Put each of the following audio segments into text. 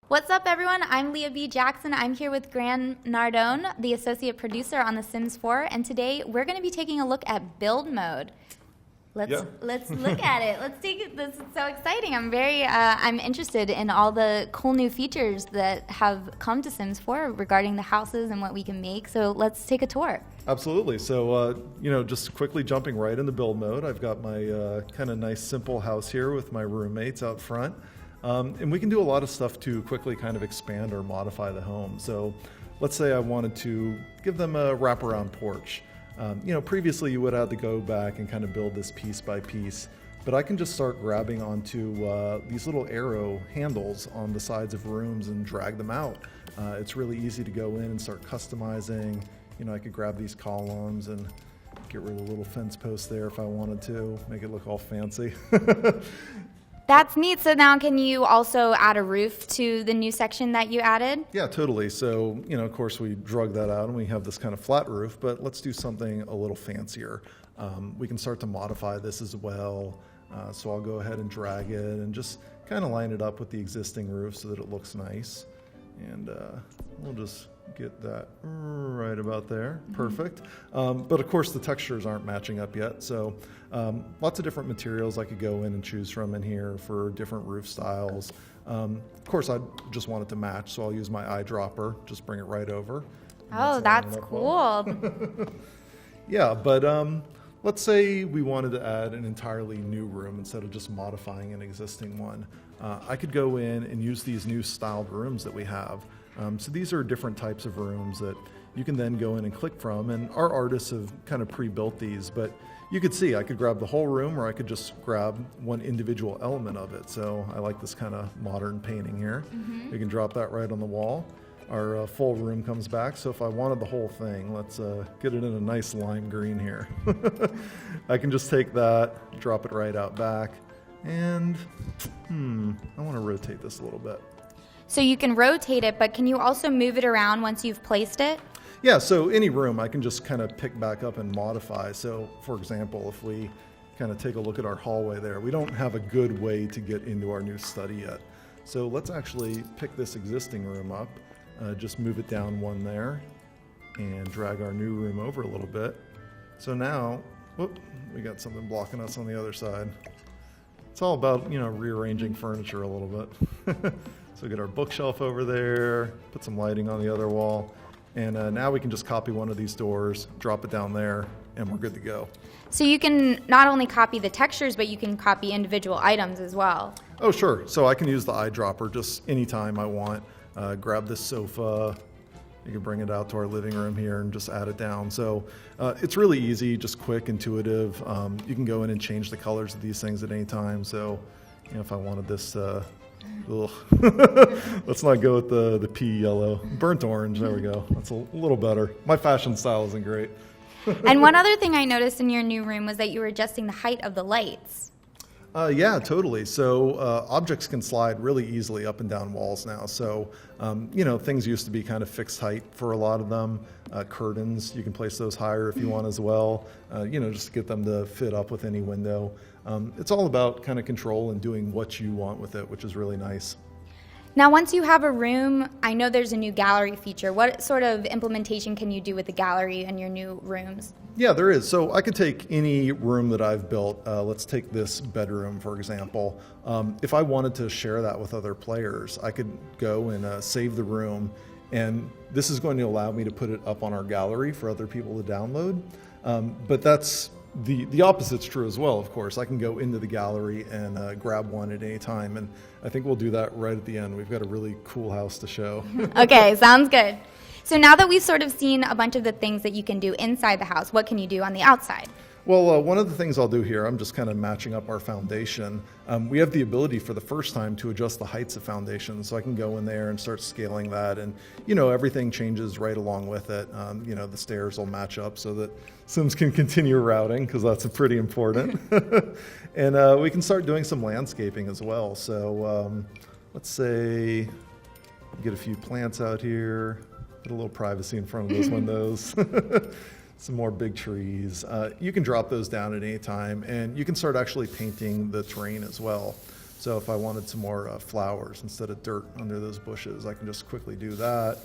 What's up, everyone? I'm Leah B. Jackson. I'm here with Grant Nardone, the associate producer on The Sims 4, and today we're going to be taking a look at build mode. Let's look at it. Let's take it. This is so exciting. I'm interested in all the cool new features that have come to Sims 4 regarding the houses and what we can make. So let's take a tour. Absolutely. So, just quickly jumping right into build mode, I've got my kind of nice simple house here with my roommates out front. And we can do a lot of stuff to quickly kind of expand or modify the home. So let's say I wanted to give them a wraparound porch. Previously you would have to go back and kind of build this piece by piece, but I can just start grabbing onto these little arrow handles on the sides of rooms and drag them out. It's really easy to go in and start customizing. I could grab these columns and get rid of the little fence post there if I wanted to, make it look all fancy. That's neat. So now can you also add a roof to the new section that you added? Yeah, totally. So, of course we drug that out and we have this kind of flat roof, but let's do something a little fancier. We can start to modify this as well. So I'll go ahead and drag it and just kind of line it up with the existing roof so that it looks nice. And we'll just get that right about there. Perfect. But of course the textures aren't matching up yet. So lots of different materials I could go in and choose from in here for different roof styles. Of course I just want it to match, so I'll use my eyedropper, just bring it right over. Oh, that's cool. Yeah, but let's say we wanted to add an entirely new room instead of just modifying an existing one. I could go in and use these new styled rooms that we have. So these are different types of rooms that you can then go in and click from, and our artists have kind of pre-built these, but you could see I could grab the whole room or I could just grab one individual element of it. So I like this kind of modern painting here. We can drop that right on the wall. Our full room comes back, so if I wanted the whole thing, let's get it in a nice lime green here. I can just take that, drop it right out back, and I want to rotate this a little bit. So you can rotate it, but can you also move it around once you've placed it? Yeah, so any room I can just kind of pick back up and modify. So for example, if we kind of take a look at our hallway there, we don't have a good way to get into our new study yet. So let's actually pick this existing room up, just move it down one there, and drag our new room over a little bit. So now, we got something blocking us on the other side. It's all about, rearranging furniture a little bit. So get our bookshelf over there, put some lighting on the other wall, and now we can just copy one of these doors, drop it down there, and we're good to go. So you can not only copy the textures, but you can copy individual items as well. Oh, sure. So I can use the eyedropper just anytime I want. Grab this sofa. You can bring it out to our living room here and just add it down. So it's really easy, just quick, intuitive. You can go in and change the colors of these things at any time. So, if I wanted this, let's not go with the pea yellow. Burnt orange, there we go. That's a little better. My fashion style isn't great. And one other thing I noticed in your new room was that you were adjusting the height of the lights. Yeah, totally. So objects can slide really easily up and down walls now. So, things used to be kind of fixed height for a lot of them. Curtains, you can place those higher if you want as well, just to get them to fit up with any window. It's all about kind of control and doing what you want with it, which is really nice. Now, once you have a room, I know there's a new gallery feature. What sort of implementation can you do with the gallery and your new rooms? Yeah, there is. So I could take any room that I've built. Let's take this bedroom, for example. If I wanted to share that with other players, I could go and save the room. And this is going to allow me to put it up on our gallery for other people to download. But that's the opposite's true as well, of course. I can go into the gallery and grab one at any time. And I think we'll do that right at the end. We've got a really cool house to show. Okay, sounds good. So now that we've sort of seen a bunch of the things that you can do inside the house, what can you do on the outside? Well, one of the things I'll do here, I'm just kind of matching up our foundation. We have the ability for the first time to adjust the heights of foundations, so I can go in there and start scaling that, and everything changes right along with it. The stairs will match up so that Sims can continue routing, because that's pretty important. And we can start doing some landscaping as well. So let's say get a few plants out here, get a little privacy in front of those windows. Some more big trees. You can drop those down at any time, and you can start actually painting the terrain as well. So if I wanted some more flowers instead of dirt under those bushes, I can just quickly do that.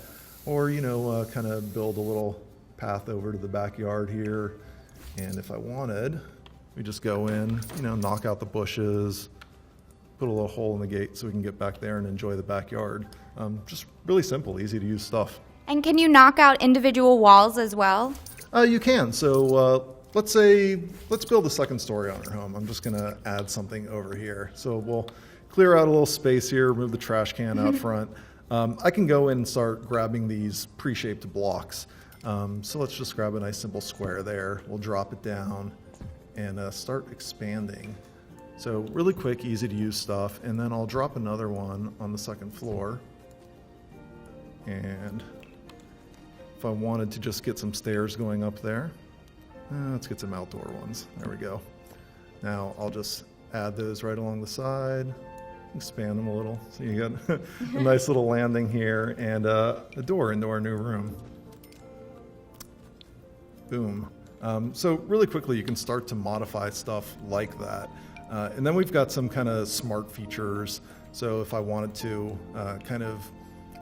Or, kind of build a little path over to the backyard here. And if I wanted, we just go in, knock out the bushes, put a little hole in the gate so we can get back there and enjoy the backyard. Just really simple, easy to use stuff. And can you knock out individual walls as well? You can. So let's build a second story on our home. I'm just going to add something over here. So we'll clear out a little space here, move the trash can out front. I can go in and start grabbing these pre-shaped blocks. So let's just grab a nice simple square there. We'll drop it down and start expanding. So really quick, easy to use stuff. And then I'll drop another one on the second floor. And if I wanted to just get some stairs going up there, let's get some outdoor ones. There we go. Now I'll just add those right along the side, expand them a little. So you got a nice little landing here and a door into our new room. Boom. So really quickly, you can start to modify stuff like that. And then we've got some kind of smart features. So if I wanted to kind of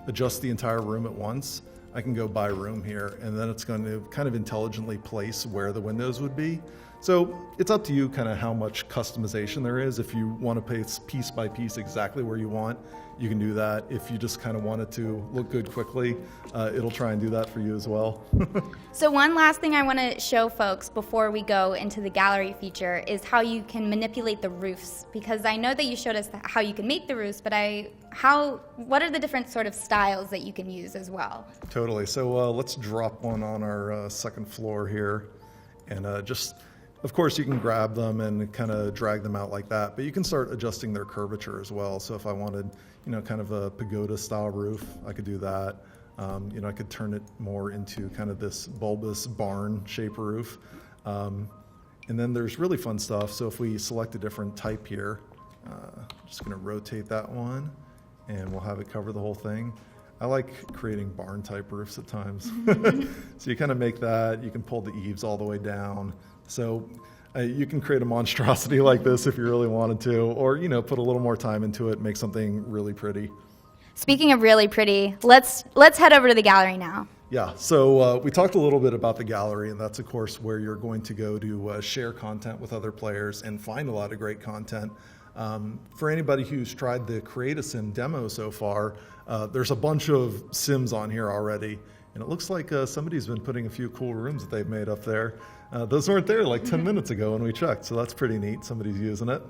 adjust the entire room at once, I can go by room here, and then it's going to kind of intelligently place where the windows would be. So it's up to you kind of how much customization there is. If you want to place piece by piece exactly where you want, you can do that. If you just kind of want it to look good quickly, it'll try and do that for you as well. So one last thing I want to show folks before we go into the gallery feature is how you can manipulate the roofs, because I know that you showed us how you can make the roofs, but what are the different sort of styles that you can use as well? Totally. So let's drop one on our second floor here, and of course, you can grab them and kind of drag them out like that, but you can start adjusting their curvature as well. So if I wanted, kind of a pagoda style roof, I could do that. I could turn it more into kind of this bulbous barn shape roof. And then there's really fun stuff. So if we select a different type here, just going to rotate that one and we'll have it cover the whole thing. I like creating barn type roofs at times. So you kind of make that, you can pull the eaves all the way down. So you can create a monstrosity like this if you really wanted to, or, put a little more time into it, make something really pretty. Speaking of really pretty, let's head over to the gallery now. Yeah, so we talked a little bit about the gallery, and that's, of course, where you're going to go to share content with other players and find a lot of great content. For anybody who's tried the Create a Sim demo so far, there's a bunch of Sims on here already, and it looks like somebody's been putting a few cool rooms that they've made up there. Those weren't there like 10 minutes ago when we checked, so that's pretty neat. Somebody's using it.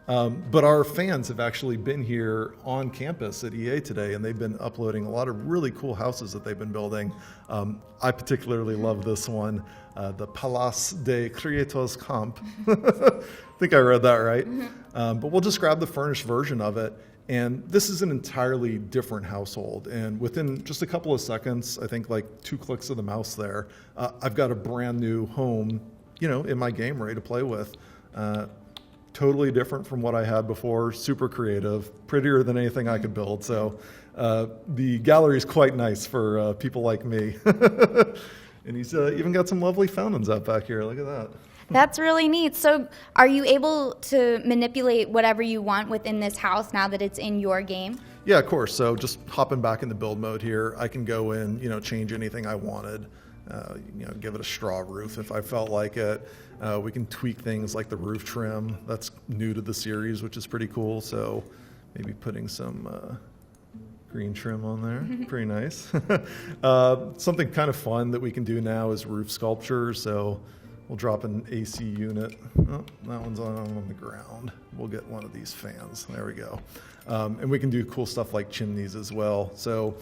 But our fans have actually been here on campus at EA today, and they've been uploading a lot of really cool houses that they've been building. I particularly love this one, the Palace de Creators Camp. I think I read that right. But we'll just grab the furnished version of it. And this is an entirely different household. And within just a couple of seconds, I think like 2 clicks of the mouse there, I've got a brand new home, in my game ready to play with. Totally different from what I had before, super creative, prettier than anything I could build. So the gallery is quite nice for people like me. And he's even got some lovely fountains out back here. Look at that. That's really neat. So are you able to manipulate whatever you want within this house now that it's in your game? Yeah, of course. So just hopping back into build mode here, I can go in, change anything I wanted. Give it a straw roof if I felt like it. We can tweak things like the roof trim. That's new to the series, which is pretty cool. So maybe putting some green trim on there. Pretty nice. Something kind of fun that we can do now is roof sculpture. So we'll drop an AC unit. Oh, that one's on the ground. We'll get one of these fans. There we go. And we can do cool stuff like chimneys as well. So,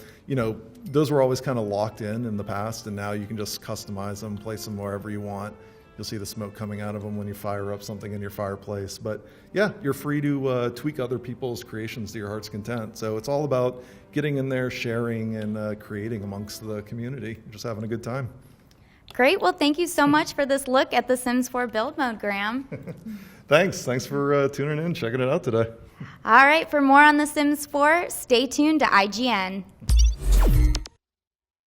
those were always kind of locked in the past, and now you can just customize them, place them wherever you want. You'll see the smoke coming out of them when you fire up something in your fireplace. But yeah, you're free to tweak other people's creations to your heart's content. So it's all about getting in there, sharing, and creating amongst the community, just having a good time. Great. Well, thank you so much for this look at The Sims 4 build mode, Graham. Thanks for tuning in, checking it out today. All right. For more on The Sims 4, stay tuned to IGN.